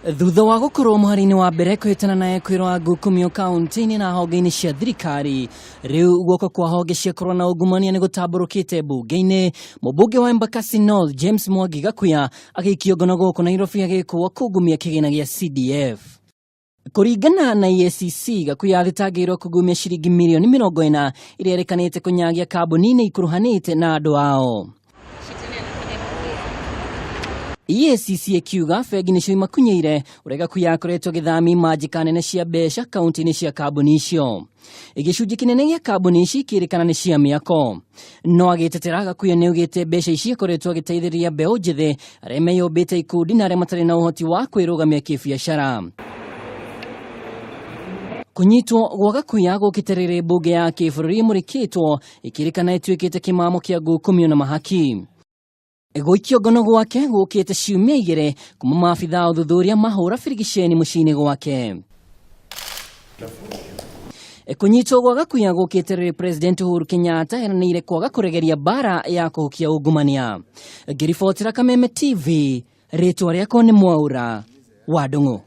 Thutha wa gukorwo muhari-ini wa mbere kwitana na ekwirwa ngukumio kaunti-ini na honge-ini cia thirikari, riu guoko kwa honge cia korwo na ungumania ni gutamburukite bunge-ini. Mubunge wa Embakasi North James Mwangi Gakuya agikio ngono guku Nairobi agikwo kugumia kigina gia CDF. Kuringana na EACC, Gakuya athitangirwo kugumia ciringi milioni 40 iria erekanite kunyagia kambuni-ini ikuruhanite na andu ao. EACC ikiuga bengi nicio imakunyeire uria Gakuya akoretwo githami manjika nene cia mbeca kaunti-ini cia kambuni icio. Igicunji kinene gia kambuni ici kirikana ni cia miako. No agitetera Gakuya ni ugite mbeca ici akoretwo agiteithĩrĩria mbeũ njĩthĩ aria meyũmbĩte ikundi na aria matarĩ na ũhoti wa kwĩrũgamia kibiacara. Kunyitwo gwa Gakuya gukiterere bunge ya kibũrũri mũrikĩtwo ikirikana ituĩkĩte kimamo kia ngukumio na mahaki. Guikio ngono gwake gukite ciumia igĩrĩ kuma maabitha uthuthuria mahũra birigiceni muciĩ-inĩ gwake. Kunyitwo gwa Gakuya gukite President Uhuru Kenyatta eranĩire kwaga kũregeria bara ya kũhukia ungumania. Ngĩribotera Kameme TV, rĩtwa rĩakwa nĩ Mwaura wa Ndung'u.